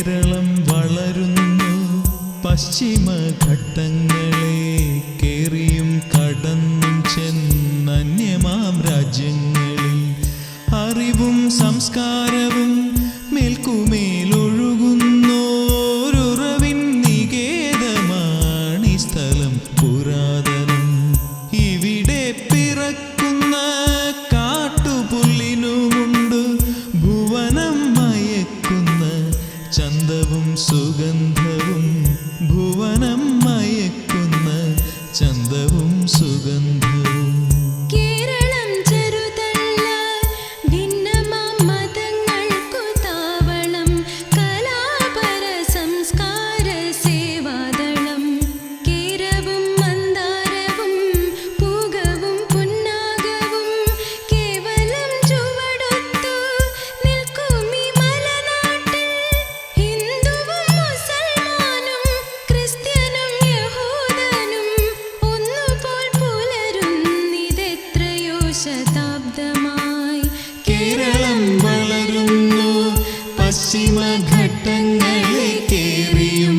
കേരളം വളരുന്നു പശ്ചിമഘട്ടങ്ങളെ കേറിയും കടന്നും ചെന്നന്യമാം രാജ്യങ്ങളിൽ അറിവും സംസ്കാരവും മേൽക്കുമേലൊഴുകുന്നോരുറവിൻ നികേതമാണീ സ്ഥലം പുരാതനം. ഇവിടെ പിറക്കുന്ന കാട്ടുപുല്ലിനുമുണ്ട് ഭുവനം മയക്കുന്ന ചന്തവും സുഗന്ധവും. ഭുവനം മയക്കുന്ന ചന്തവും സുഗന്ധവും. കേരളം ചെറുതല്ല, ഭിന്നമാം മതങ്ങൾക്കു താവളം, കലാപര സംസ്കാര സേവാദളം. കേരവും മന്ദാരവും പൂഗവും പുന്നാഗവും കേവലം ചുവടൊത്തു നിൽക്കുമീ മലനാട്ടിൽ. ഹിന്ദുവും മുസൽമാനും ക്രിസ്ത്യനും യഹൂദനും ഒന്നുപോൽ പുലരുന്നിതെത്രയോ ശതാബ്ദമായി. കേരളം വളരുന്നു പശ്ചിമഘട്ടങ്ങളെ കേറിയും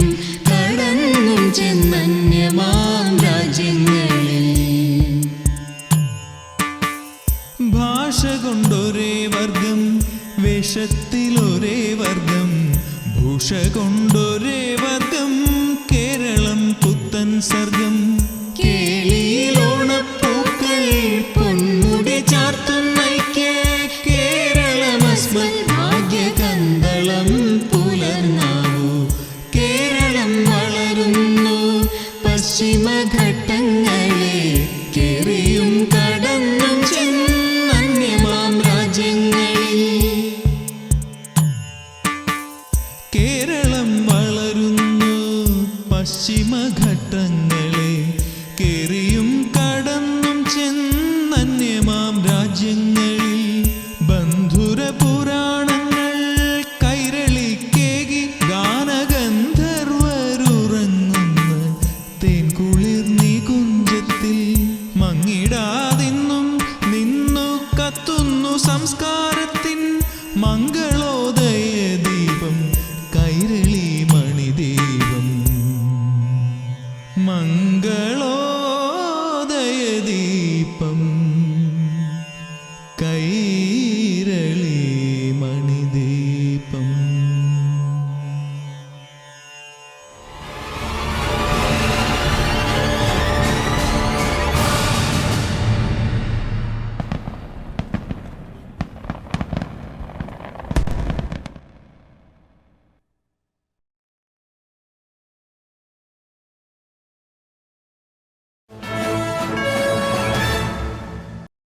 കടന്നും ചെന്നന്യമാം രാജ്യങ്ങളിൽ. ഭാഷ കൊണ്ടൊരേ വർഗം, വേഷത്തിലൊരേ വർഗം, ഭൂഷ കൊണ്ടൊരേ വർഗം. കേരളം പുത്തൻ സർഗം. കേളിയിലോണപ്പൂക്കൾ പൊന്മുടി ചാർത്തുന്നൈക്യ കേരളമസ്മൽ ഭാഗ്യകന്തളം പുലർന്നാവൂ. കേരളം വളരുന്നു പശ്ചിമഘട്ടങ്ങളെ കേറിയും കടന്നും ചെന്നന്യമാം രാജ്യങ്ങളിൽ. കേരളം വളരുന്നു പശ്ചിമഘട്ടങ്ങളെ കേറിയും കടന്നും ചെന്നന്യമാം രാജ്യങ്ങളിൽ. ബന്ധുര പുരാണങ്ങൾ കൈരളിക്കേകി ഗാനഗന്ധർവരുറങ്ങുന്ന തേൻകുളിർ നികുഞ്ചത്തിൽ മങ്ങിടാതിന്നും നിന്നു കത്തുന്നു സംസ്കാരത്തിൻ മംഗളോ